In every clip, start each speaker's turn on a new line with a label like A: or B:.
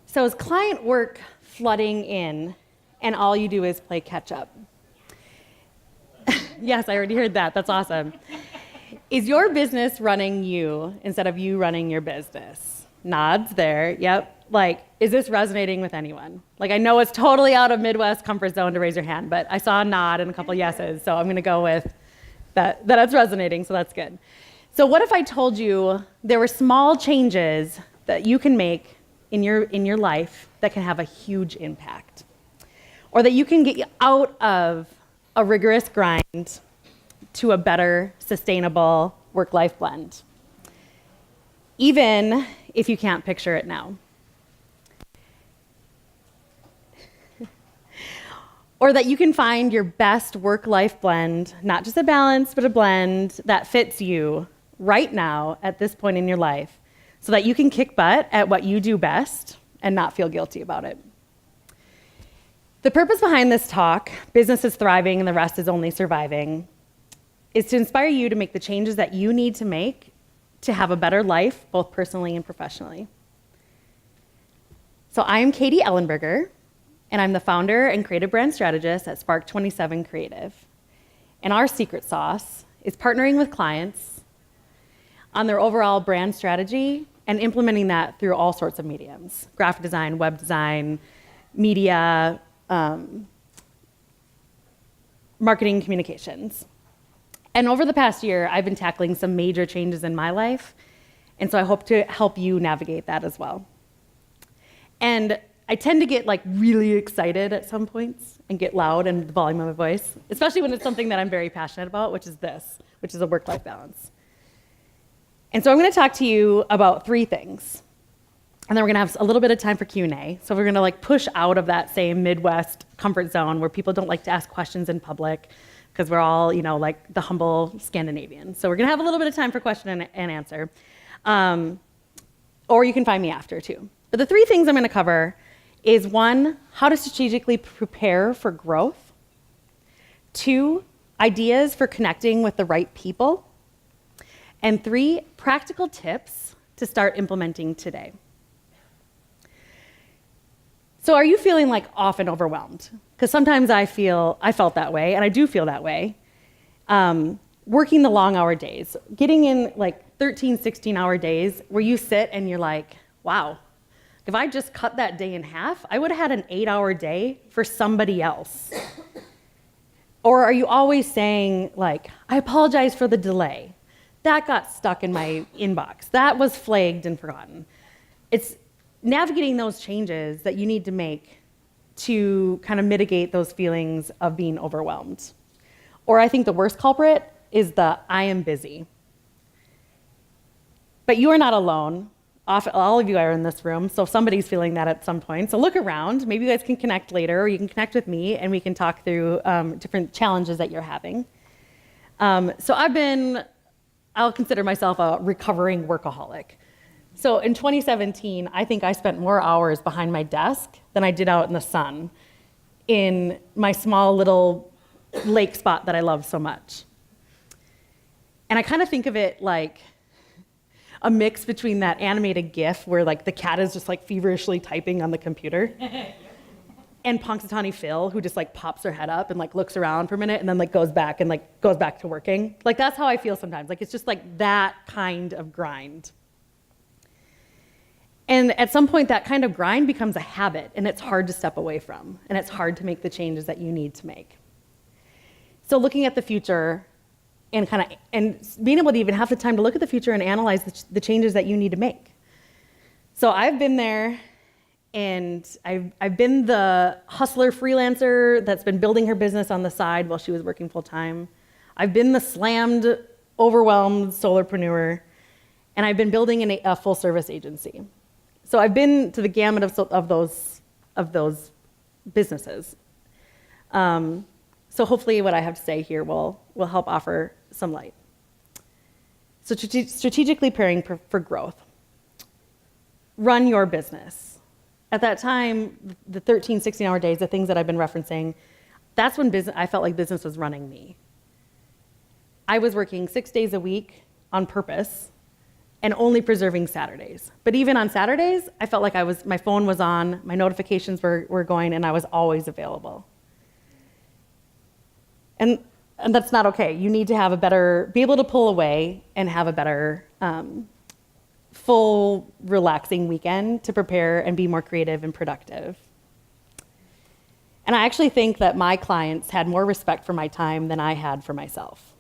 A: So is client work flooding in and all you do is play catch up? Yes, I already heard that. That's awesome. Is your business running you instead of you running your business? Nods there. Yep. Like, is this resonating with anyone? Like, I know it's totally out of Midwest comfort zone to raise your hand, but I saw a nod and a couple yeses, so I'm going to go with that it's resonating, so that's good. So what if I told you there were small changes that you can make in your life that can have a huge impact? Or that you can get you out of a rigorous grind to a better, sustainable work-life blend, even if you can't picture it now. Or that you can find your best work-life blend, not just a balance, but a blend that fits you right now at this point in your life, so that you can kick butt at what you do best and not feel guilty about it. The purpose behind this talk, Business is Thriving and the Rest is Only Surviving, is to inspire you to make the changes that you need to make to have a better life, both personally and professionally. So I am Katie Elenberger, and I'm the founder and creative brand strategist at Spark 27 Creative. And our secret sauce is partnering with clients on their overall brand strategy and implementing that through all sorts of mediums: graphic design, web design, media, marketing, communications. And over the past year, I've been tackling some major changes in my life, and so I hope to help you navigate that as well. And I tend to get really excited at some points and get loud in the volume of my voice, especially when it's something that I'm very passionate about, which is a work-life balance. And so I'm going to talk to you about 3 things. And then we're going to have a little bit of time for Q&A. So we're going to push out of that same Midwest comfort zone where people don't like to ask questions in public because we're all, like the humble Scandinavians. So we're going to have a little bit of time for question and answer. Or you can find me after too. But the 3 things I'm going to cover is 1, how to strategically prepare for growth. 2, ideas for connecting with the right people. And 3, practical tips to start implementing today. So are you feeling often overwhelmed? Because sometimes I felt that way, and I do feel that way. Working the long hour days, getting in 13, 16-hour days where you sit and you're like, wow, if I just cut that day in half, I would have had an 8-hour day for somebody else. Or are you always saying I apologize for the delay. That got stuck in my inbox. That was flagged and forgotten. It's navigating those changes that you need to make to kind of mitigate those feelings of being overwhelmed. Or I think the worst culprit is the I am busy. But you are not alone. All of you are in this room, so somebody's feeling that at some point. So look around. Maybe you guys can connect later, or you can connect with me, and we can talk through different challenges that you're having. So I'll consider myself a recovering workaholic. So in 2017, I think I spent more hours behind my desk than I did out in the sun in my small little lake spot that I love so much. And I kind of think of it like a mix between that animated GIF where the cat is just feverishly typing on the computer and Punxsutawney Phil, who just pops her head up and looks around for a minute and then goes back to working. That's how I feel sometimes. It's just that kind of grind. And at some point, that kind of grind becomes a habit, and it's hard to step away from, and it's hard to make the changes that you need to make. So looking at the future and being able to even have the time to look at the future and analyze the changes that you need to make. So I've been there, and I've been the hustler freelancer that's been building her business on the side while she was working full time. I've been the slammed, overwhelmed solopreneur, and I've been building a full service agency. So I've been to the gamut of those businesses. So hopefully what I have to say here will help offer some light. So strategically preparing for growth. Run your business. At that time, the 13, 16-hour days, the things that I've been referencing, that's when I felt like business was running me. I was working 6 days a week on purpose and only preserving Saturdays. But even on Saturdays, I felt like my phone was on, my notifications were going, and I was always available. And that's not okay. You need to be able to pull away and have a better, full, relaxing weekend to prepare and be more creative and productive. And I actually think that my clients had more respect for my time than I had for myself.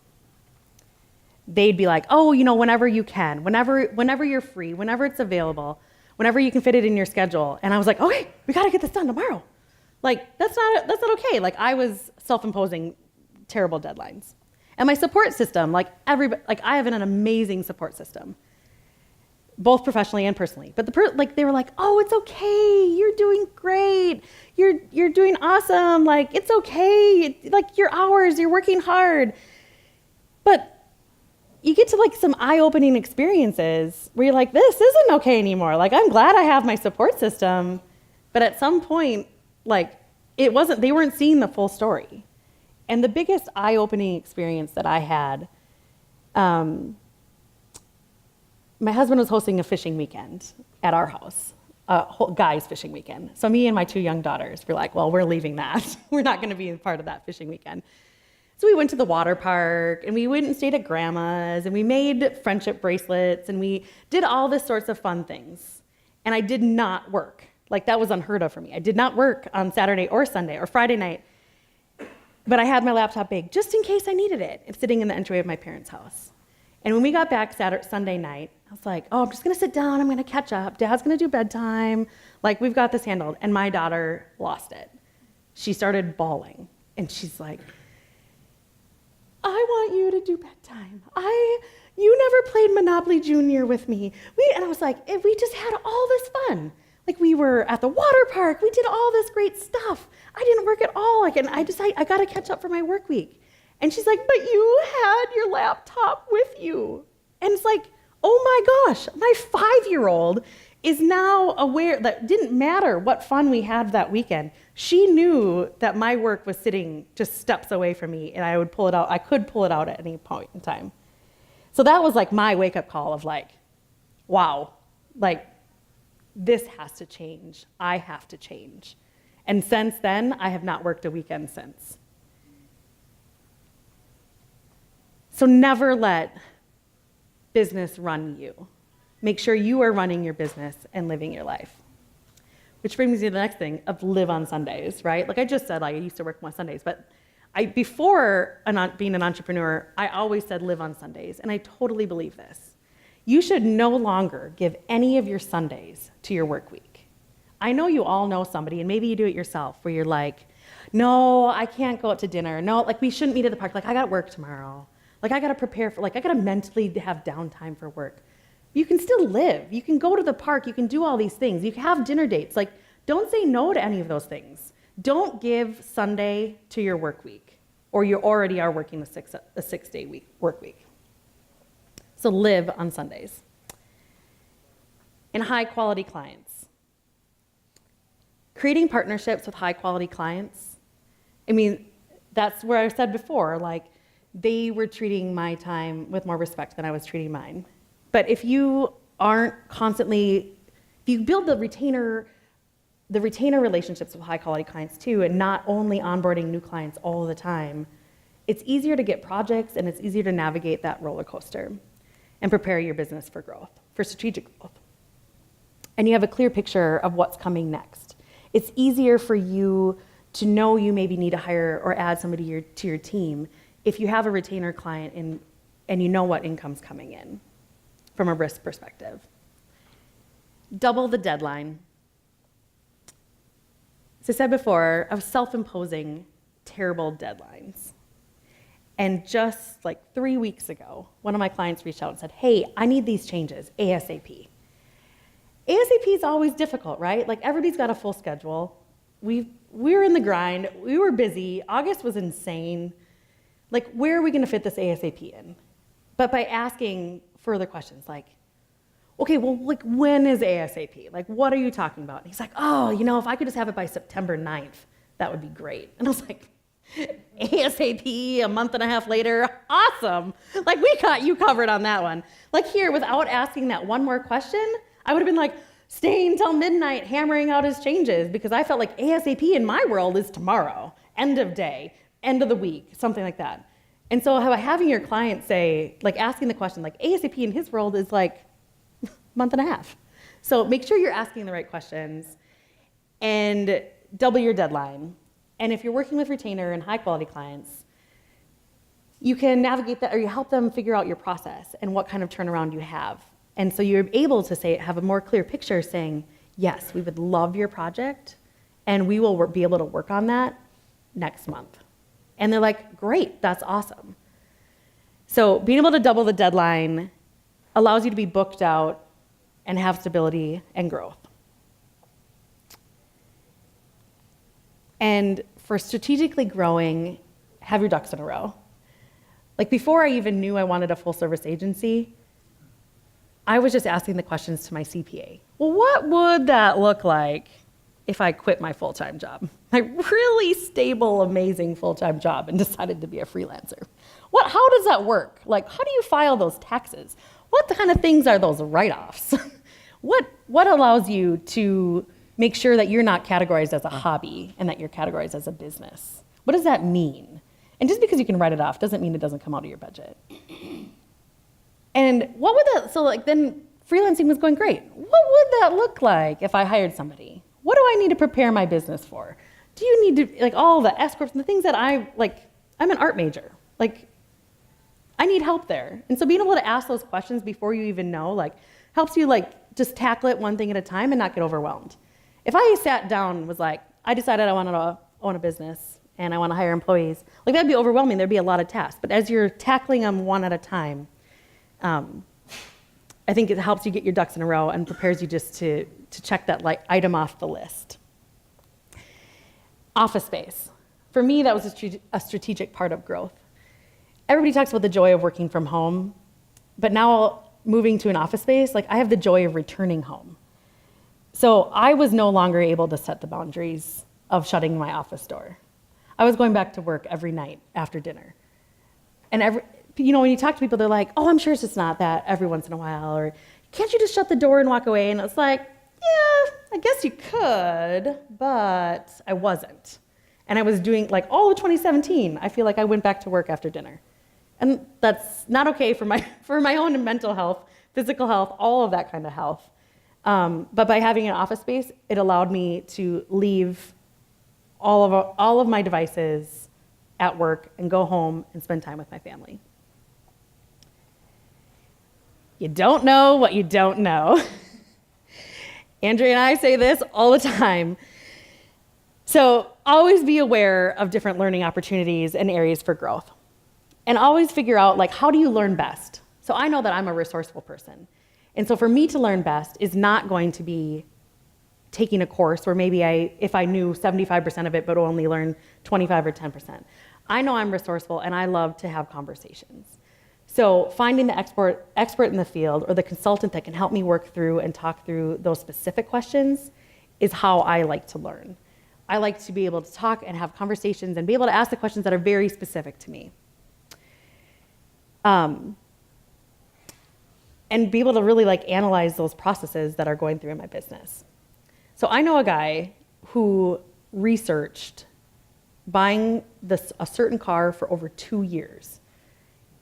A: They'd be like, oh, whenever you can, whenever you're free, whenever it's available, whenever you can fit it in your schedule. And I was like, okay, we got to get this done tomorrow. Like, that's not okay. Like, I was self-imposing terrible deadlines. And my support system, I have an amazing support system, both professionally and personally. But they were like, oh, it's okay. You're doing great. You're doing awesome. Like, it's okay. Like, your hours, you're working hard. But you get to some eye-opening experiences where you're like, this isn't okay anymore. Like, I'm glad I have my support system, but at some point, they weren't seeing the full story. And the biggest eye-opening experience that I had, my husband was hosting a fishing weekend at our house, guys' fishing weekend. So me and my 2 young daughters were like, well, we're leaving that. We're not going to be a part of that fishing weekend. So we went to the water park, and we went and stayed at grandma's, and we made friendship bracelets, and we did all this sorts of fun things. And I did not work. That was unheard of for me. I did not work on Saturday or Sunday or Friday night. But I had my laptop big, just in case I needed it. It's sitting in the entryway of my parents' house. And when we got back Sunday night, I was like, oh, I'm just going to sit down. I'm going to catch up. Dad's going to do bedtime. We've got this handled. And my daughter lost it. She started bawling. And she's like, I want you to do bedtime. You never played Monopoly Junior with me. And I was like, we just had all this fun. We were at the water park. We did all this great stuff. I didn't work at all. And I decided I got to catch up for my work week. And she's like, but you had your laptop with you. And it's like, oh my gosh, my 5-year-old is now aware that it didn't matter what fun we had that weekend. She knew that my work was sitting just steps away from me, and I would pull it out. I could pull it out at any point in time. So that was my wake-up call of wow, this has to change. I have to change. And since then, I have not worked a weekend since. So never let business run you. Make sure you are running your business and living your life. Which brings me to the next thing of live on Sundays, right? I just said, I used to work on Sundays, but before being an entrepreneur, I always said live on Sundays, and I totally believe this. You should no longer give any of your Sundays to your work week. I know you all know somebody, and maybe you do it yourself, where you're like, no, I can't go out to dinner. No, we shouldn't meet at the park. I got work tomorrow. I got to prepare for, I got to mentally have downtime for work. You can still live. You can go to the park. You can do all these things. You can have dinner dates. Don't say no to any of those things. Don't give Sunday to your work week, or you already are working a 6-day work week. So live on Sundays. And high-quality clients. Creating partnerships with high-quality clients, that's where I said before, they were treating my time with more respect than I was treating mine. But if you aren't constantly, if you build the retainer relationships with high-quality clients too, and not only onboarding new clients all the time, it's easier to get projects, and it's easier to navigate that roller coaster and prepare your business for growth, for strategic growth. And you have a clear picture of what's coming next. It's easier for you to know you maybe need to hire or add somebody to your team if you have a retainer client and you know what income's coming in from a risk perspective. Double the deadline. As I said before, I was self-imposing terrible deadlines. And just 3 weeks ago, one of my clients reached out and said, hey, I need these changes ASAP. ASAP is always difficult, right? Everybody's got a full schedule. We were in the grind. We were busy. August was insane. Where are we going to fit this ASAP in? But by asking further questions okay, well, when is ASAP? What are you talking about? And he's like, oh, if I could just have it by September 9th, that would be great. And I was like, ASAP, a month and a half later, awesome. Like, we got you covered on that one. Like here, without asking that one more question, I would have been like staying till midnight hammering out his changes because I felt like ASAP in my world is tomorrow, end of day, end of the week, something like that. And so having your client say, like asking the question, like ASAP in his world is like a month and a half. So make sure you're asking the right questions and double your deadline. And if you're working with retainer and high quality clients, you can navigate that, or you help them figure out your process and what kind of turnaround you have. And so you're able to have a more clear picture saying, yes, we would love your project and we will be able to work on that next month. And they're like, great, that's awesome. So being able to double the deadline allows you to be booked out and have stability and growth. And for strategically growing, have your ducks in a row. Like before I even knew I wanted a full service agency, I was just asking the questions to my CPA. Well, what would that look like if I quit my full-time job? My really stable, amazing full-time job and decided to be a freelancer. How does that work? Like, how do you file those taxes? What kind of things are those write-offs? What allows you to make sure that you're not categorized as a hobby and that you're categorized as a business? What does that mean? And just because you can write it off doesn't mean it doesn't come out of your budget. And what would that, so like then freelancing was going great. What would that look like if I hired somebody? What do I need to prepare my business for? Do you need to, like all the S corps and the things that I'm an art major. Like, I need help there. And so being able to ask those questions before you even know, like, helps you like just tackle it one thing at a time and not get overwhelmed. If I sat down and was like, I decided I wanted to own a business and I want to hire employees, like that'd be overwhelming. There'd be a lot of tasks. But as you're tackling them one at a time, I think it helps you get your ducks in a row and prepares you just to check that like item off the list. Office space. For me, that was a strategic part of growth. Everybody talks about the joy of working from home, but now moving to an office space, like I have the joy of returning home. So I was no longer able to set the boundaries of shutting my office door. I was going back to work every night after dinner. And when you talk to people, they're like, oh, I'm sure it's just not that every once in a while, or can't you just shut the door and walk away? And it's like, yeah, I guess you could, but I wasn't. And I was doing, like all of 2017, I feel like I went back to work after dinner. And that's not okay for my own mental health, physical health, all of that kind of health. But by having an office space, it allowed me to leave all of my devices at work and go home and spend time with my family. You don't know what you don't know. Andrea and I say this all the time. So always be aware of different learning opportunities and areas for growth. And always figure out, like, how do you learn best? So I know that I'm a resourceful person. And so for me to learn best is not going to be taking a course where maybe if I knew 75% of it but only learn 25 or 10%. I know I'm resourceful and I love to have conversations. So finding the expert in the field or the consultant that can help me work through and talk through those specific questions is how I like to learn. I like to be able to talk and have conversations and be able to ask the questions that are very specific to me. And be able to really like analyze those processes that are going through in my business. So I know a guy who researched buying a certain car for over 2 years.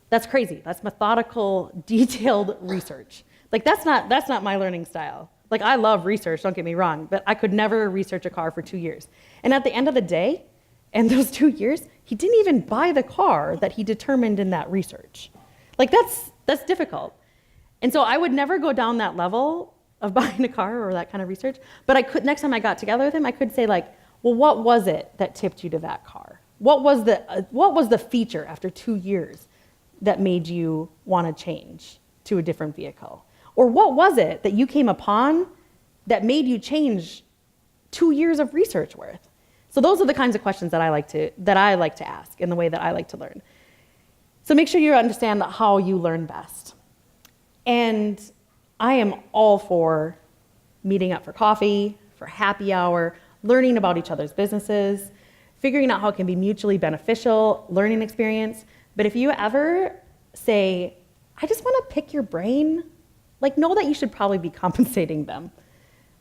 A: That's crazy. That's methodical, detailed research. Like that's not my learning style. Like I love research, don't get me wrong, but I could never research a car for 2 years. And at the end of the day, in those 2 years, he didn't even buy the car that he determined in that research. Like that's difficult. And so I would never go down that level of buying a car or that kind of research, but I could, next time I got together with him, I could say like, well, what was it that tipped you to that car? What was the feature after 2 years that made you want to change to a different vehicle? Or what was it that you came upon that made you change 2 years of research worth? So those are the kinds of questions that I like to ask in the way that I like to learn. So make sure you understand how you learn best. And I am all for meeting up for coffee, for happy hour, learning about each other's businesses, figuring out how it can be mutually beneficial, learning experience. But if you ever say, I just want to pick your brain, like, know that you should probably be compensating them.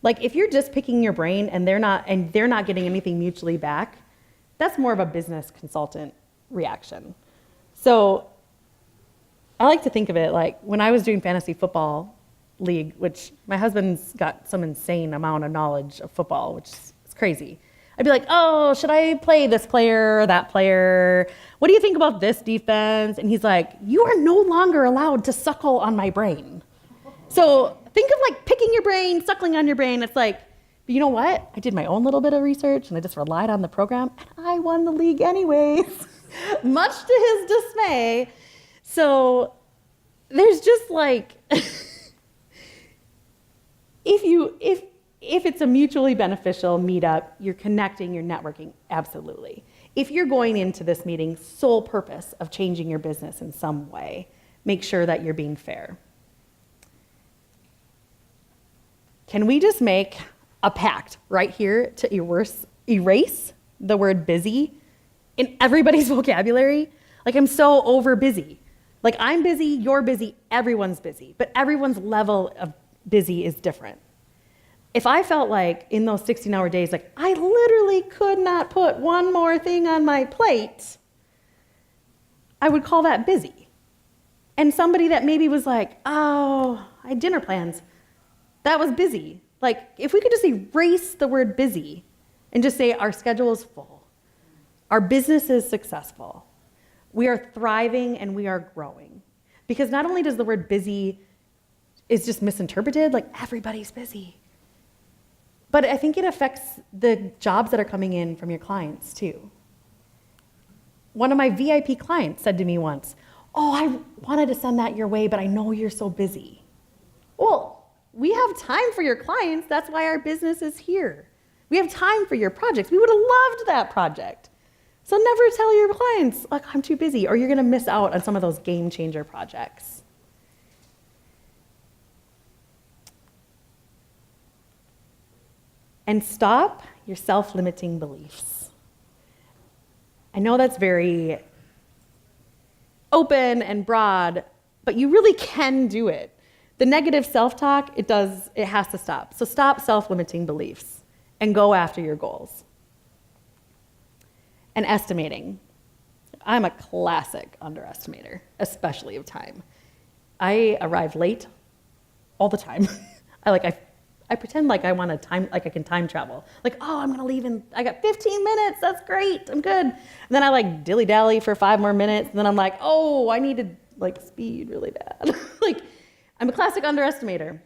A: Like, if you're just picking your brain and they're not getting anything mutually back, that's more of a business consultant reaction. So I like to think of it like when I was doing fantasy football league, which my husband's got some insane amount of knowledge of football, which is crazy. I'd be like, oh, should I play this player or that player? What do you think about this defense? And he's like, you are no longer allowed to suckle on my brain. So think of like picking your brain, suckling on your brain. It's like, but you know what? I did my own little bit of research and I just relied on the program and I won the league anyways, much to his dismay. So there's just like, if it's a mutually beneficial meetup, you're connecting, you're networking, absolutely. If you're going into this meeting sole purpose of changing your business in some way, make sure that you're being fair. Can we just make a pact right here to erase the word busy in everybody's vocabulary? Like, I'm so over busy. Like, I'm busy, you're busy, everyone's busy, but everyone's level of busy is different. If I felt like in those 16-hour days, like I literally could not put one more thing on my plate, I would call that busy. And somebody that maybe was like, oh, I had dinner plans, that was busy. Like, if we could just erase the word busy and just say our schedule is full, our business is successful, we are thriving and we are growing. Because not only does the word busy is just misinterpreted, like everybody's busy, but I think it affects the jobs that are coming in from your clients too. One of my VIP clients said to me once, oh, I wanted to send that your way, but I know you're so busy. Well, we have time for your clients. That's why our business is here. We have time for your projects. We would have loved that project. So never tell your clients, like, I'm too busy, or you're going to miss out on some of those game changer projects. And stop your self-limiting beliefs. I know that's very open and broad, but you really can do it. The negative self-talk, it has to stop. So stop self-limiting beliefs and go after your goals. And estimating. I'm a classic underestimator, especially of time. I arrive late all the time. I pretend like I want to time, like I can time travel. Like, oh, I'm gonna leave I got 15 minutes, that's great, I'm good. And then I like dilly-dally for 5 more minutes, and then I'm like, oh, I need to like speed really bad. Like, I'm a classic underestimator.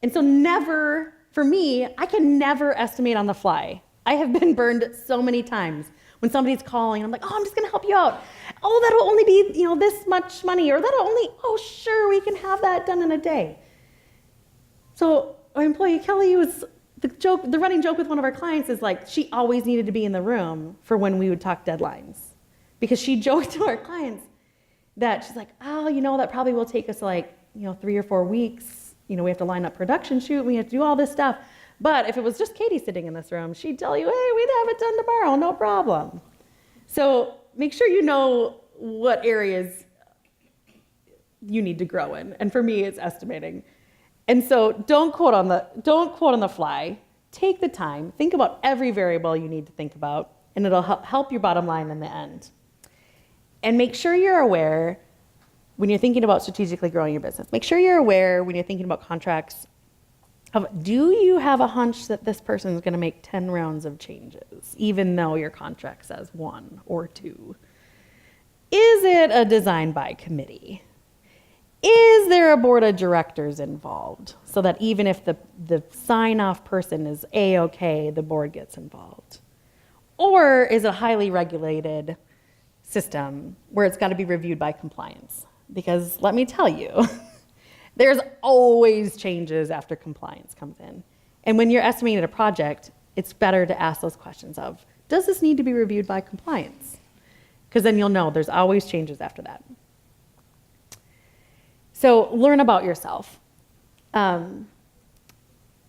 A: And so never, for me, I can never estimate on the fly. I have been burned so many times when somebody's calling, I'm like, oh, I'm just gonna help you out. Oh, that'll only be, this much money, or that'll only, oh, sure, we can have that done in a day. So our employee Kelly was, the running joke with one of our clients is like, she always needed to be in the room for when we would talk deadlines. Because she joked to our clients that she's like, oh, that probably will take us like, 3 or 4 weeks. We have to line up production shoot, we have to do all this stuff. But if it was just Katie sitting in this room, she'd tell you, hey, we'd have it done tomorrow, no problem. So make sure you know what areas you need to grow in. And for me, it's estimating. And so don't quote on the fly. Take the time, think about every variable you need to think about, and it'll help your bottom line in the end. And make sure you're aware when you're thinking about strategically growing your business. Make sure you're aware when you're thinking about contracts of, do you have a hunch that this person is going to make 10 rounds of changes, even though your contract says 1 or 2? Is it a design by committee? Is there a board of directors involved so that even if the sign-off person is A-okay, the board gets involved? Or is it a highly regulated system where it's got to be reviewed by compliance? Because let me tell you, there's always changes after compliance comes in. And when you're estimating a project, it's better to ask those questions of, does this need to be reviewed by compliance? Because then you'll know there's always changes after that. So learn about yourself.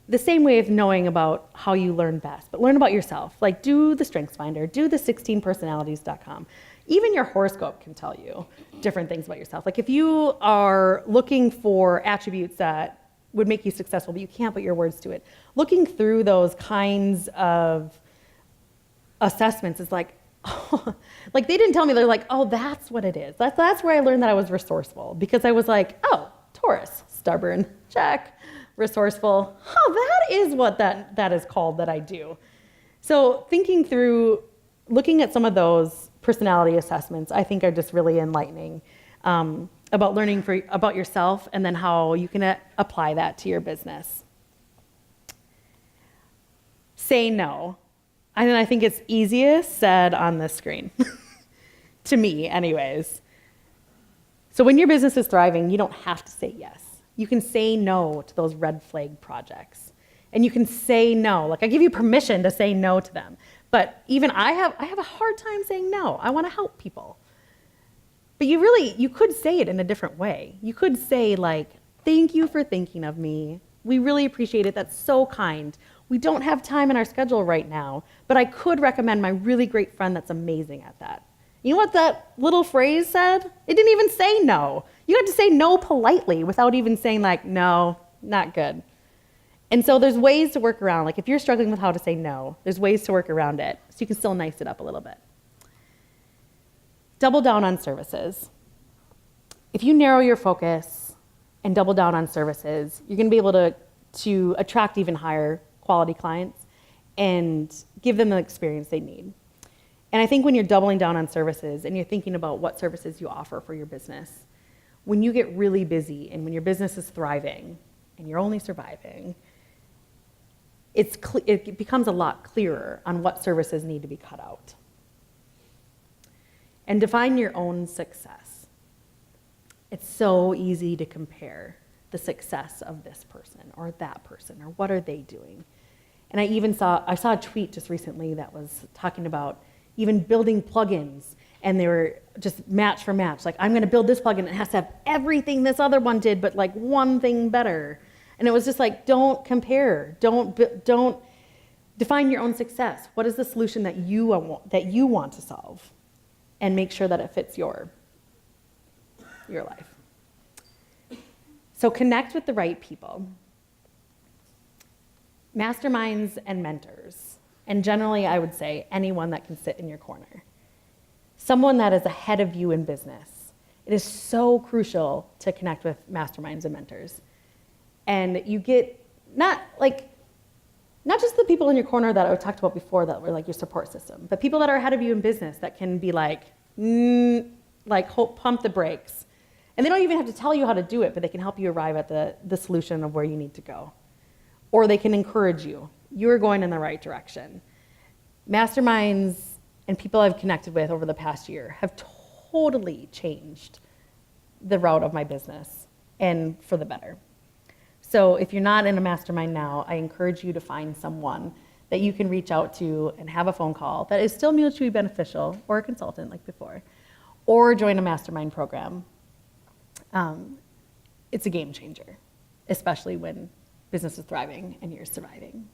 A: the same way of knowing about how you learn best, but learn about yourself. Like do the StrengthsFinder, do the 16personalities.com. Even your horoscope can tell you different things about yourself. Like if you are looking for attributes that would make you successful, but you can't put your words to it, looking through those kinds of assessments is like, oh, like they didn't tell me, they're like, oh, that's what it is. That's where I learned that I was resourceful, because I was like, oh, Taurus, stubborn, check. Resourceful, that is what that is called that I do. So thinking through, looking at some of those personality assessments, I think are just really enlightening about learning about yourself and then how you can apply that to your business. Say no. And I think it's easiest said on this screen, to me anyways. So when your business is thriving, you don't have to say yes. You can say no to those red flag projects. And you can say no. Like I give you permission to say no to them. But even I have a hard time saying no. I want to help people. But you could say it in a different way. You could say like, thank you for thinking of me. We really appreciate it. That's so kind. We don't have time in our schedule right now, but I could recommend my really great friend that's amazing at that. You know what that little phrase said? It didn't even say no. You had to say no politely without even saying like, no, not good. And so there's ways to work around. Like if you're struggling with how to say no, there's ways to work around it so you can still nice it up a little bit. Double down on services. If you narrow your focus and double down on services, you're gonna be able to attract even higher quality clients and give them the experience they need. And I think when you're doubling down on services and you're thinking about what services you offer for your business, when you get really busy and when your business is thriving and you're only surviving, it becomes a lot clearer on what services need to be cut out. And define your own success. It's so easy to compare the success of this person or that person or what are they doing. And I saw a tweet just recently that was talking about even building plugins, and they were just match for match. Like, I'm gonna build this plugin, it has to have everything this other one did, but like one thing better. And it was just like, don't compare, don't define your own success. What is the solution that you want to solve? And make sure that it fits your life. So connect with the right people. Masterminds and mentors. And generally, I would say anyone that can sit in your corner. Someone that is ahead of you in business. It is so crucial to connect with masterminds and mentors. And you get not just the people in your corner that I talked about before that were like your support system, but people that are ahead of you in business that can be like pump the brakes. And they don't even have to tell you how to do it, but they can help you arrive at the solution of where you need to go. Or they can encourage you. You're going in the right direction. Masterminds and people I've connected with over the past year have totally changed the route of my business and for the better. So if you're not in a mastermind now, I encourage you to find someone that you can reach out to and have a phone call that is still mutually beneficial, or a consultant like before, or join a mastermind program. It's a game changer, especially when business is thriving and you're surviving.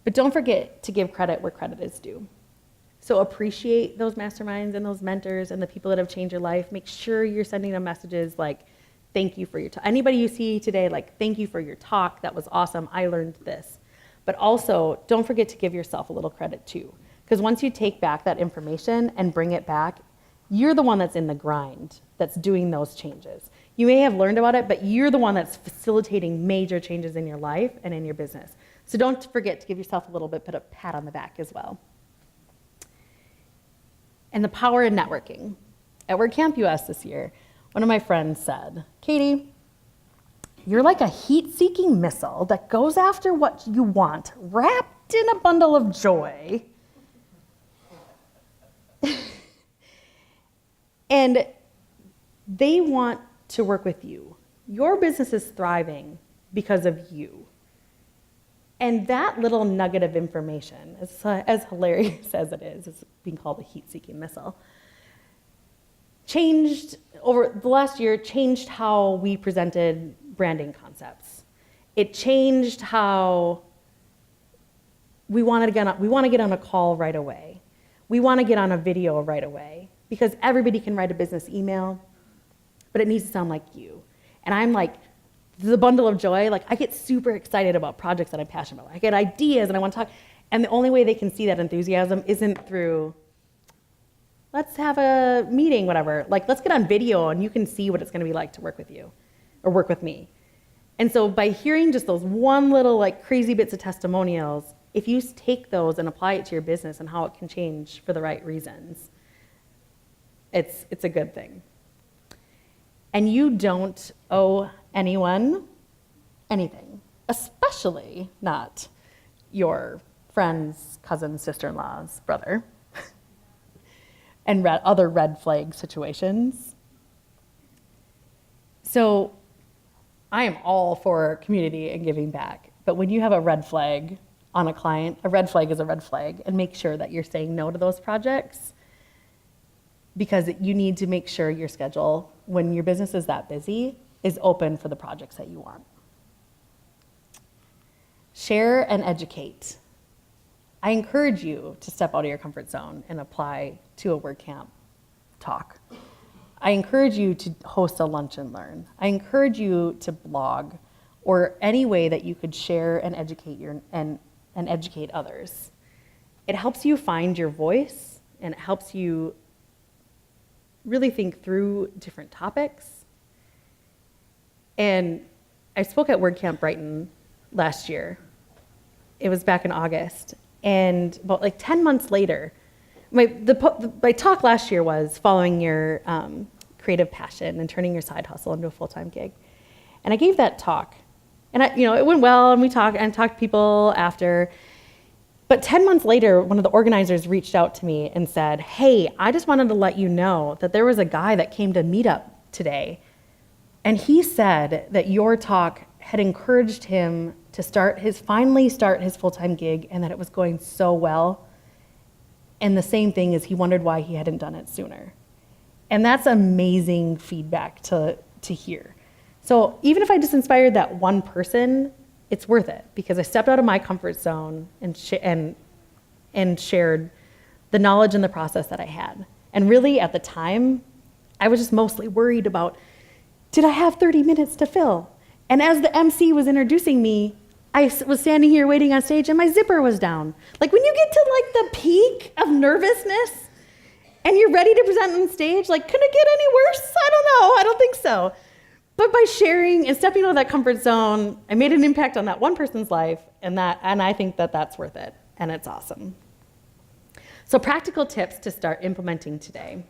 A: But don't forget to give credit where credit is due. So appreciate those masterminds and those mentors and the people that have changed your life. Make sure you're sending them messages like, thank you for your talk. Anybody you see today, like, thank you for your talk. That was awesome. I learned this. But also, don't forget to give yourself a little credit too. Because once you take back that information and bring it back, you're the one that's in the grind, that's doing those changes. You may have learned about it, but you're the one that's facilitating major changes in your life and in your business. So don't forget to give yourself a little bit of a pat on the back as well. And the power in networking. At WordCamp US this year, one of my friends said, Katie, you're like a heat-seeking missile that goes after what you want, wrapped in a bundle of joy. And they want to work with you. Your business is thriving because of you. And that little nugget of information, as hilarious as it is, it's being called a heat-seeking missile, changed over the last year, changed how we presented branding concepts It changed how we want to get on a call right away. We want to get on a video right away because everybody can write a business email, but it needs to sound like you. And I'm like, the bundle of joy, like I get super excited about projects that I'm passionate about. I get ideas and I want to talk. And the only way they can see that enthusiasm isn't through, let's have a meeting, whatever. Like, let's get on video and you can see what it's going to be like to work with you or work with me. And so by hearing just those one little like crazy bits of testimonials, if you take those and apply it to your business and how it can change for the right reasons, it's a good thing. And you don't owe anyone anything, especially not your friend's cousin, sister-in-law's brother, and other red flag situations. So I am all for community and giving back, but when you have a red flag on a client, a red flag is a red flag, and make sure that you're saying no to those projects because you need to make sure your schedule, when your business is that busy, is open for the projects that you want. Share and educate. I encourage you to step out of your comfort zone and apply to a WordCamp talk. I encourage you to host a lunch and learn. I encourage you to blog or any way that you could share and educate and educate others. It helps you find your voice and it helps you really think through different topics. And I spoke at WordCamp Brighton last year. It was back in August. And about like 10 months later, my talk last year was following your creative passion and turning your side hustle into a full-time gig. And I gave that talk. And it went well, and we talked to people after. But 10 months later, one of the organizers reached out to me and said, hey, I just wanted to let you know that there was a guy that came to Meetup today, and he said that your talk had encouraged him to finally start his full-time gig, and that it was going so well. And the same thing is he wondered why he hadn't done it sooner. And that's amazing feedback to hear. So even if I just inspired that one person, it's worth it because I stepped out of my comfort zone and shared the knowledge and the process that I had. And really at the time, I was just mostly worried about, did I have 30 minutes to fill? And as the MC was introducing me, I was standing here waiting on stage and my zipper was down. Like when you get to like the peak of nervousness and you're ready to present on stage, like could it get any worse? I don't know, I don't think so. But by sharing and stepping out of that comfort zone, I made an impact on that one person's life, and I think that that's worth it, and it's awesome. So practical tips to start implementing today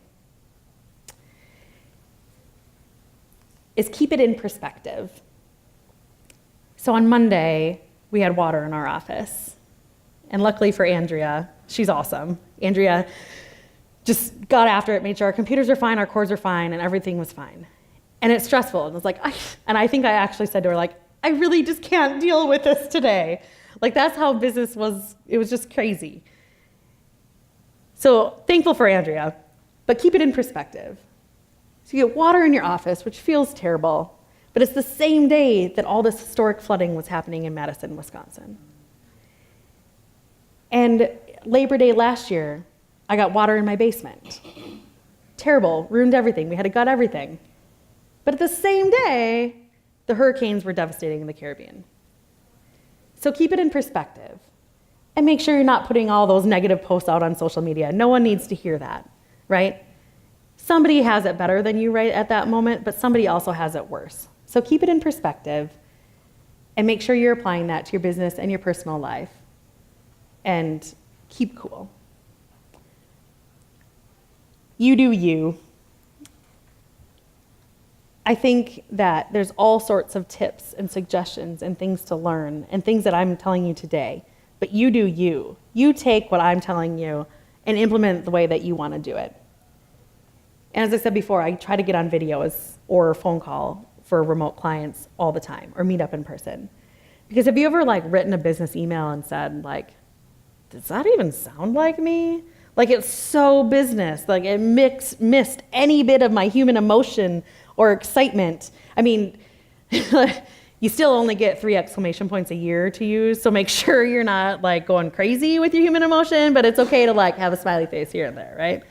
A: is keep it in perspective. So on Monday, we had water in our office, and luckily for Andrea, she's awesome. Andrea just got after it, made sure our computers are fine, our cords are fine, and everything was fine. And it's stressful. And it was like, I think I actually said to her, like, I really just can't deal with this today. Like, that's how business was. It was just crazy. So thankful for Andrea, but keep it in perspective. So you get water in your office, which feels terrible, but it's the same day that all this historic flooding was happening in Madison, Wisconsin. And Labor Day last year, I got water in my basement. Terrible, ruined everything. We had to gut everything. But at the same day, the hurricanes were devastating in the Caribbean. So keep it in perspective. And make sure you're not putting all those negative posts out on social media. No one needs to hear that, right? Somebody has it better than you right at that moment, but somebody also has it worse. So keep it in perspective and make sure you're applying that to your business and your personal life. And keep cool. You do you. I think that there's all sorts of tips and suggestions and things to learn and things that I'm telling you today, but you do you. You take what I'm telling you and implement it the way that you want to do it. And as I said before, I try to get on videos or phone call for remote clients all the time or meet up in person. Because have you ever written a business email and said does that even sound like me? It's so business, it missed any bit of my human emotion or excitement. I mean, You still only get 3 exclamation points a year to use, so make sure you're not like going crazy with your human emotion, but it's okay to like have a smiley face here and there, right?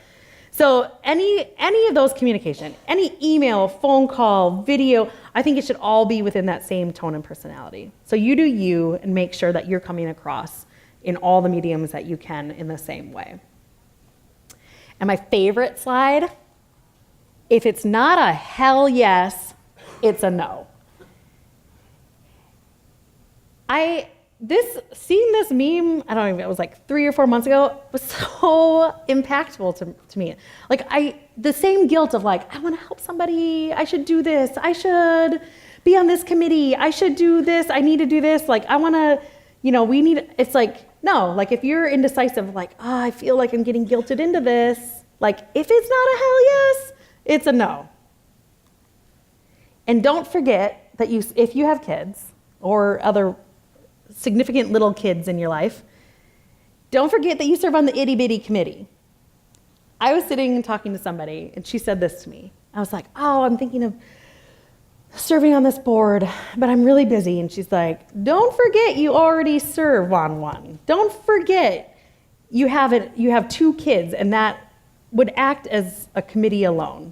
A: So any of those communication, any email, phone call, video, I think it should all be within that same tone and personality. So you do you and make sure that you're coming across in all the mediums that you can in the same way. And my favorite slide, if it's not a hell yes, it's a no. Seeing this meme, I don't know, it was like 3 or 4 months ago, was so impactful to me. Like the same guilt of like, I want to help somebody, I should do this, I should be on this committee, I should do this, I need to do this, like I want to, it's like, no, like if you're indecisive, like, oh, I feel like I'm getting guilted into this, like if it's not a hell yes, it's a no. And don't forget that if you have kids or other significant little kids in your life, don't forget that you serve on the itty bitty committee. I was sitting and talking to somebody and she said this to me. I was like, oh, I'm thinking of serving on this board, but I'm really busy. And she's like, don't forget you already serve on one. Don't forget you have 2 kids and that would act as a committee alone.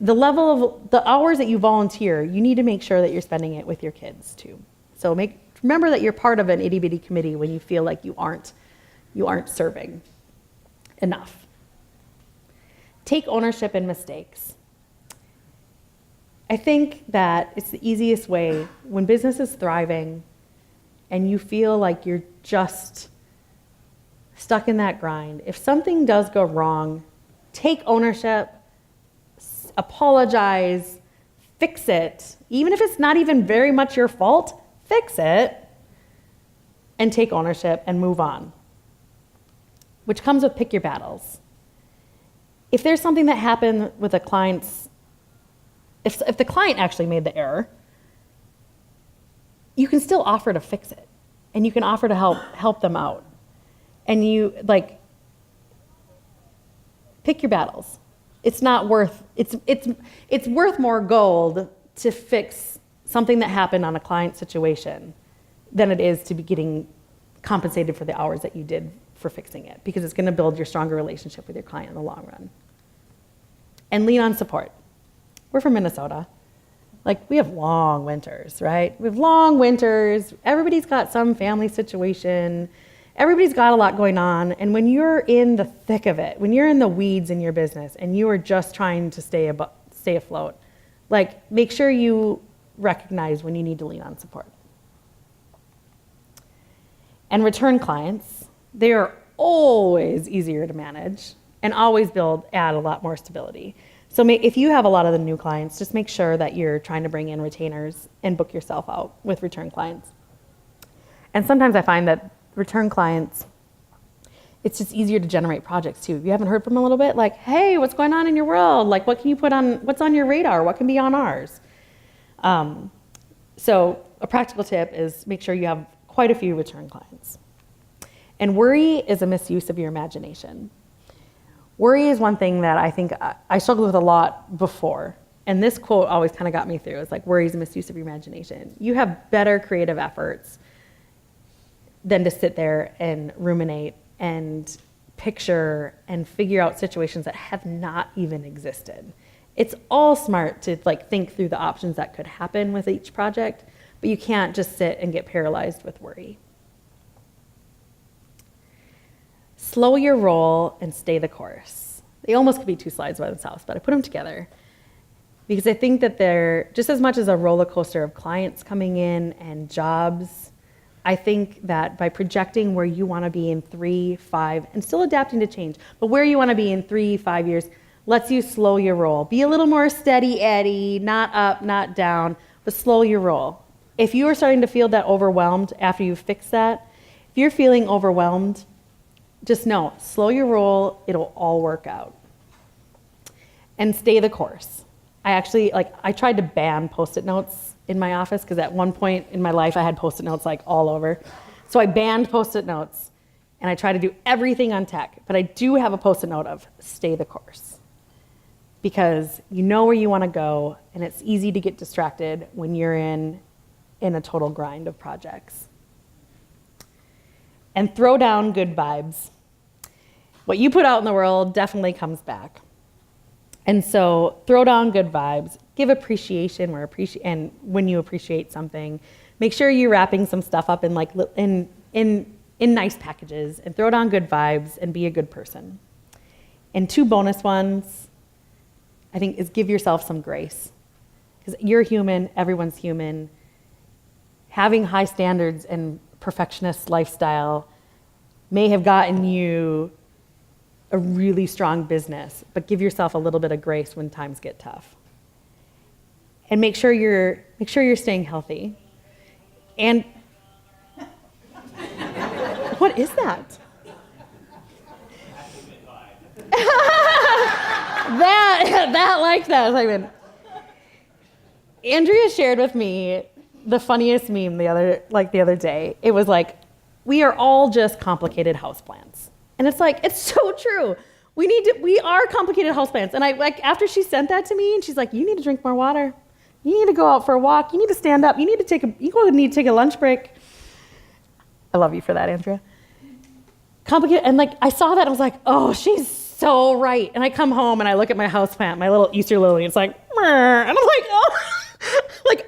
A: The level of the hours that you volunteer, you need to make sure that you're spending it with your kids too. So remember that you're part of an itty bitty committee when you feel like you aren't serving enough. Take ownership in mistakes. I think that it's the easiest way when business is thriving and you feel like you're just stuck in that grind. If something does go wrong, take ownership, apologize, fix it. Even if it's not even very much your fault, fix it and take ownership and move on, which comes with pick your battles. If there's something that happened with a client's, if the client actually made the error, you can still offer to fix it and you can offer to help them out. And you pick your battles. It's worth more gold to fix something that happened on a client situation than it is to be getting compensated for the hours that you did for fixing it, because it's going to build your stronger relationship with your client in the long run. And lean on support. We're from Minnesota. Like, we have long winters, right? We have long winters. Everybody's got some family situation. Everybody's got a lot going on. And when you're in the thick of it, when you're in the weeds in your business and you are just trying to stay afloat, like, make sure you recognize when you need to lean on support. And return clients, they are always easier to manage and always add a lot more stability. So if you have a lot of the new clients, just make sure that you're trying to bring in retainers and book yourself out with return clients. And sometimes I find that return clients, it's just easier to generate projects too. If you haven't heard from them a little bit, like, hey, what's going on in your world? Like, what can you put on, what's on your radar? What can be on ours? So a practical tip is make sure you have quite a few return clients. And worry is a misuse of your imagination. Worry is one thing that I think I struggled with a lot before. And this quote always kind of got me through. It's like, worry is a misuse of your imagination. You have better creative efforts than to sit there and ruminate and picture and figure out situations that have not even existed. It's all smart to think through the options that could happen with each project, but you can't just sit and get paralyzed with worry. Slow your roll and stay the course. They almost could be 2 slides by themselves, but I put them together because I think that they're just as much as a roller coaster of clients coming in and jobs. I think that by projecting where you want to be in 3, 5, and still adapting to change, but where you want to be in 3, 5 years, lets you slow your roll. Be a little more steady Eddie, not up, not down, but slow your roll. If you are starting to feel that overwhelmed after you've fixed that, if you're feeling overwhelmed, just know, slow your roll, it'll all work out. And stay the course. I tried to ban Post-it notes in my office because at one point in my life I had Post-it notes all over. So I banned Post-it notes and I try to do everything on tech, but I do have a Post-it note of stay the course. because you know where you want to go, and it's easy to get distracted when you're in a total grind of projects. And throw down good vibes. What you put out in the world definitely comes back. And so throw down good vibes, give appreciation and when you appreciate something, make sure you're wrapping some stuff up in nice packages, and throw down good vibes and be a good person. And 2 bonus ones, I think, is give yourself some grace. Because you're human, everyone's human. Having high standards and perfectionist lifestyle may have gotten you a really strong business, but give yourself a little bit of grace when times get tough. And make sure you're staying healthy. And what is that? that like that segment. Andrea shared with me the funniest meme the other day. It was like, we are all just complicated houseplants. And it's like, it's so true. We are complicated houseplants. And after she sent that to me, and she's like, you need to drink more water. You need to go out for a walk. You need to stand up. You need to take a lunch break. I love you for that, Andrea. Complicated, and I saw that, and I was like, oh, she's so right. And I come home and I look at my houseplant, my little Easter lily, and it's like, and I'm like, oh,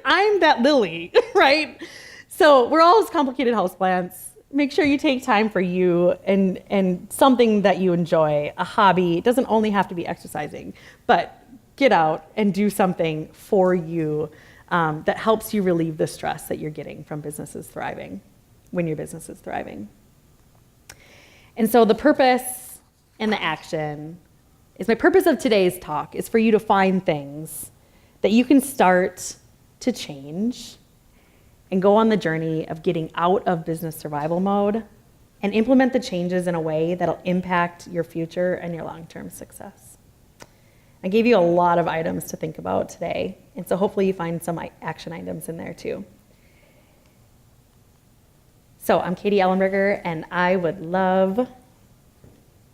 A: I'm that lily, right? So we're all just complicated houseplants. Make sure you take time for you and something that you enjoy, a hobby. It doesn't only have to be exercising, but get out and do something for you that helps you relieve the stress that you're getting from businesses thriving, when your business is thriving. And so the purpose and the action is, my purpose of today's talk is for you to find things that you can start to change and go on the journey of getting out of business survival mode and implement the changes in a way that'll impact your future and your long-term success. I gave you a lot of items to think about today, and so hopefully you find some action items in there too. So I'm Katie Elenberger, and I would love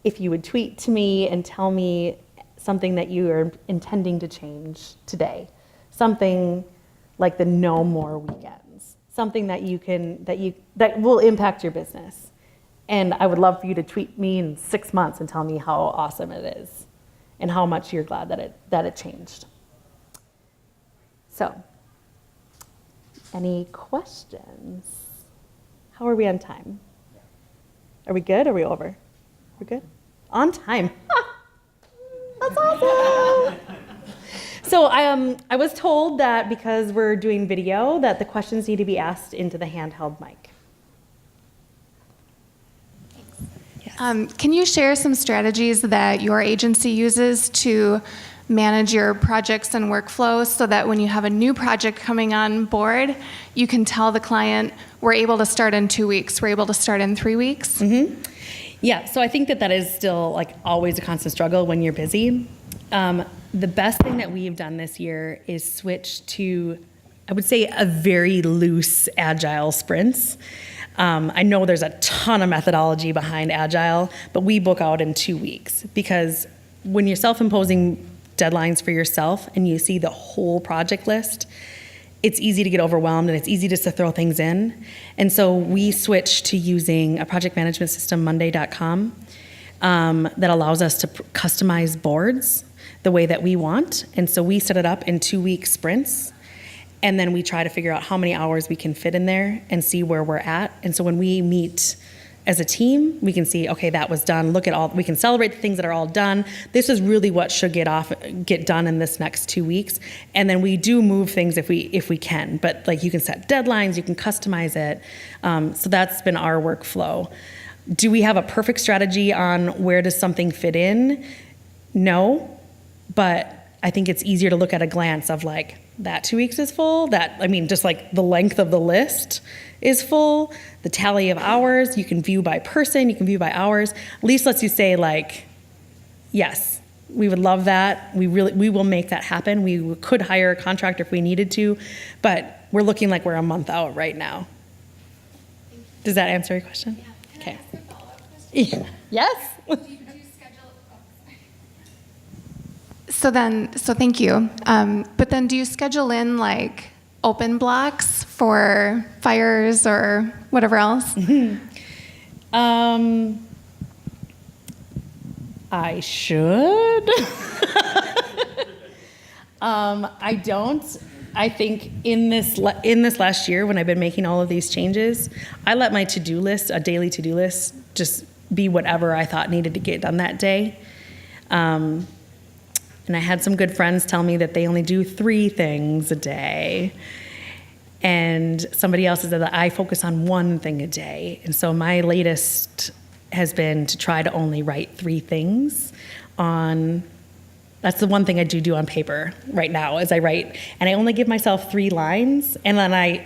A: if you would tweet to me and tell me something that you are intending to change today. Something like the no more weekends. Something that will impact your business. And I would love for you to tweet me in 6 months and tell me how awesome it is and how much you're glad that it changed. So, any questions? How are we on time? Are we good? Are we over? We're good? On time. That's awesome. So I was told that because we're doing video, that the questions need to be asked into the handheld mic.
B: Yes. Can you share some strategies that your agency uses to manage your projects and workflows so that when you have a new project coming on board, you can tell the client, we're able to start in 2 weeks, we're able to start in 3 weeks?
A: Mm-hmm. Yeah, so I think that is still always a constant struggle when you're busy. The best thing that we've done this year is switch to, I would say, a very loose agile sprints. I know there's a ton of methodology behind agile, but we book out in 2 weeks because when you're self-imposing deadlines for yourself and you see the whole project list, it's easy to get overwhelmed and it's easy just to throw things in. And so we switched to using a project management system, Monday.com, that allows us to customize boards the way that we want. And so we set it up in 2 week sprints. And then we try to figure out how many hours we can fit in there and see where we're at. And so when we meet as a team, we can see, okay, that was done. Look at all, we can celebrate the things that are all done. This is really what should get done in this next 2 weeks. And then we do move things if we can. But you can set deadlines, you can customize it. So that's been our workflow. Do we have a perfect strategy on where does something fit in? No, but I think it's easier to look at a glance of that 2 weeks is full, just the length of the list is full, the tally of hours, you can view by person, you can view by hours. At least lets you say yes, we would love that. We will make that happen. We could hire a contractor if we needed to, but we're looking like we're a month out right now. Does that answer your question?
B: Yeah.
A: Okay.
B: Can I ask a follow-up question?
A: Yes.
B: Do you schedule? So thank you. But then do you schedule in like open blocks for fires or whatever else?
A: I should. I don't. I think in this last year, when I've been making all of these changes, I let my to-do list, a daily to-do list, just be whatever I thought needed to get done that day. And I had some good friends tell me that they only do 3 things a day. And somebody else said that I focus on 1 thing a day. And so my latest has been to try to only write 3 things on. That's the one thing I do on paper right now is I write, and I only give myself 3 lines, and then I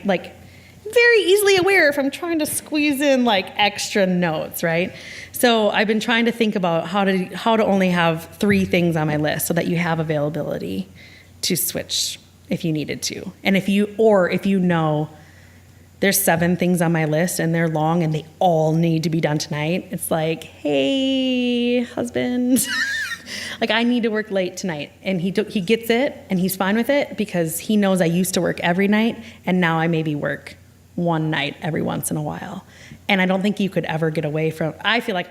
A: very easily aware if I'm trying to squeeze in extra notes, right? So I've been trying to think about how to only have 3 things on my list so that you have availability to switch if you needed to. And if you know there's 7 things on my list and they're long and they all need to be done tonight, it's like, hey, husband, I need to work late tonight. And he gets it and he's fine with it because he knows I used to work every night and now I maybe work 1 night every once in a while. And I don't think you could ever get away from, I feel like,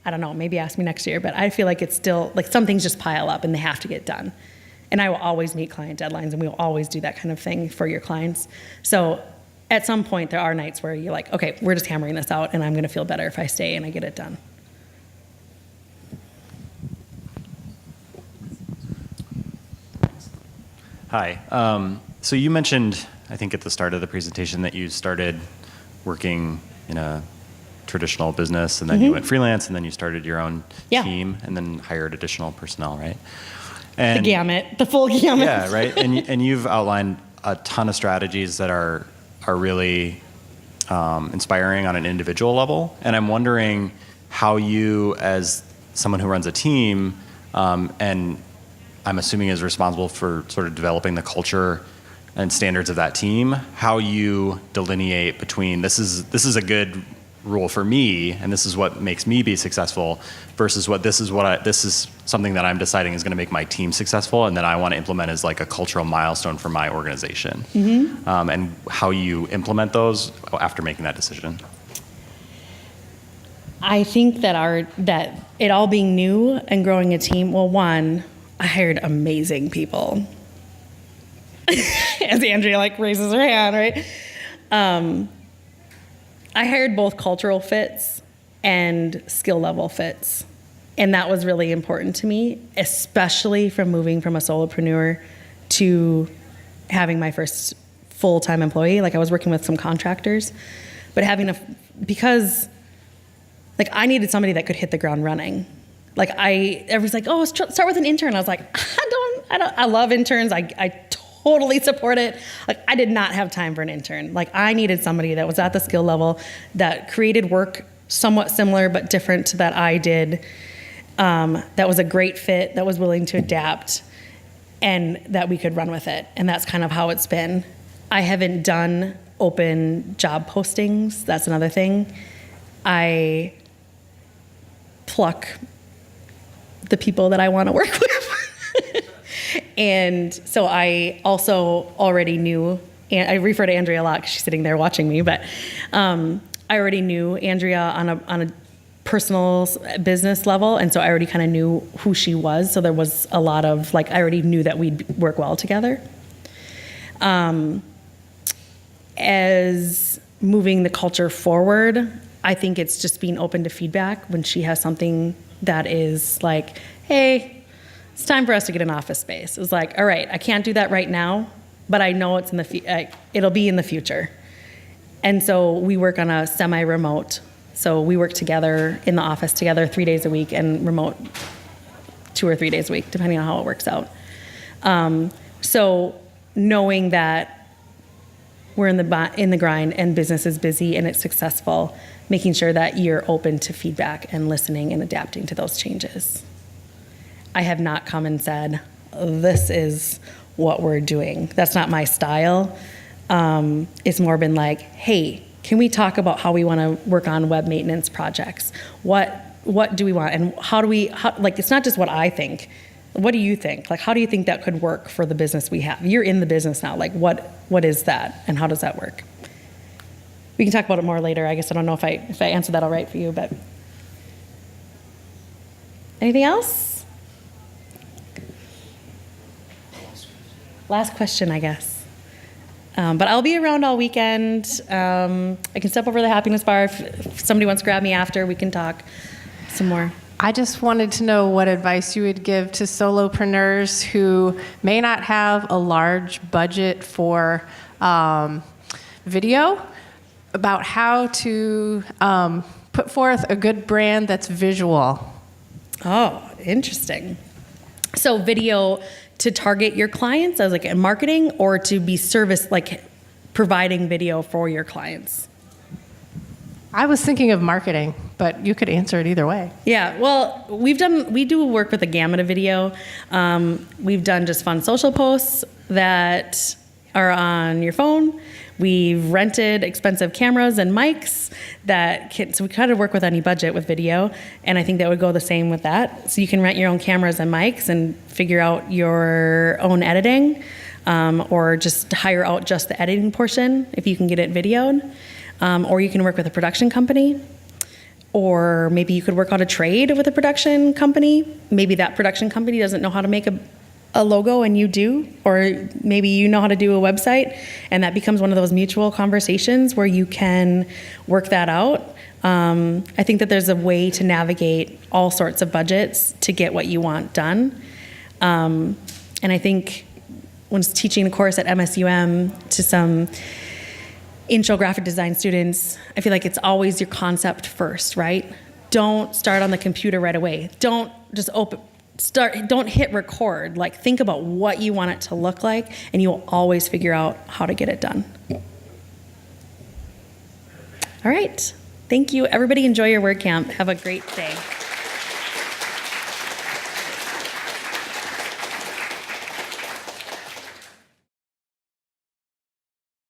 A: I don't know, maybe ask me next year, but I feel like it's still, some things just pile up and they have to get done. And I will always meet client deadlines and we will always do that kind of thing for your clients. So at some point there are nights where you're like, okay, we're just hammering this out and I'm gonna feel better if I stay and I get it done.
C: Hi. So you mentioned, I think at the start of the presentation, that you started working in a traditional business and then you went freelance and then you started your own team and then hired additional personnel, right? And
A: the full gamut.
C: Yeah, right. And you've outlined a ton of strategies that are really inspiring on an individual level. And I'm wondering how you, as someone who runs a team, and I'm assuming is responsible for sort of developing the culture and standards of that team, how you delineate between this is a good rule for me and this is what makes me be successful versus this is something that I'm deciding is going to make my team successful and that I want to implement as a cultural milestone for my organization. And how you implement those after making that decision.
A: I think that it all being new and growing a team, well, one, I hired amazing people. As Andrea raises her hand, right? I hired both cultural fits and skill level fits. And that was really important to me, especially from moving from a solopreneur to having my first full-time employee. I was working with some contractors, but because I needed somebody that could hit the ground running. Everyone's like, oh, start with an intern. I was like, I love interns. I totally support it. I did not have time for an intern. I needed somebody that was at the skill level, that created work somewhat similar but different to that I did, that was a great fit, that was willing to adapt, and that we could run with it. And that's kind of how it's been. I haven't done open job postings. That's another thing. I pluck the people that I want to work with. And so I also already knew, and I refer to Andrea a lot because she's sitting there watching me, but I already knew Andrea on a personal business level, and so I already kind of knew who she was, so there was a lot of, I already knew that we'd work well together. As moving the culture forward, I think it's just being open to feedback when she has something that is hey, it's time for us to get an office space. It's all right, I can't do that right now, but I know it's it'll be in the future. And so we work on a semi-remote. So we work together in the office together 3 days a week and remote 2 or 3 days a week, depending on how it works out. So knowing that we're in the grind and business is busy and it's successful, making sure that you're open to feedback and listening and adapting to those changes. I have not come and said, this is what we're doing. That's not my style. It's more been hey, can we talk about how we want to work on web maintenance projects? What do we want? And how it's not just what I think. What do you think? Like, how do you think that could work for the business we have? You're in the business now. Like, what is that, and how does that work? We can talk about it more later. I guess I don't know if I answered that all right for you, but anything else? Last question, I guess. But I'll be around all weekend. I can step over to the happiness bar if somebody wants to grab me after. We can talk some more.
D: I just wanted to know what advice you would give to solopreneurs who may not have a large budget for video, about how to put forth a good brand that's visual.
A: Oh, interesting. So video to target your clients as like in marketing, or to be service, like providing video for your clients?
D: I was thinking of marketing, but you could answer it either way.
A: Yeah, well, we do work with a gamut of video. We've done just fun social posts that are on your phone. We've rented expensive cameras and mics so we kind of work with any budget with video, and I think that would go the same with that. So you can rent your own cameras and mics and figure out your own editing, or just hire out just the editing portion if you can get it videoed. Or you can work with a production company, or maybe you could work out a trade with a production company. Maybe that production company doesn't know how to make a logo and you do, or maybe you know how to do a website, and that becomes one of those mutual conversations where you can work that out. I think that there's a way to navigate all sorts of budgets to get what you want done. And I think when I was teaching a course at MSUM to some intro graphic design students, I feel like it's always your concept first, right? Don't start on the computer right away. Don't just don't hit record. Like, think about what you want it to look like, and you'll always figure out how to get it done. All right. Thank you. Everybody enjoy your WordCamp. Have a great day.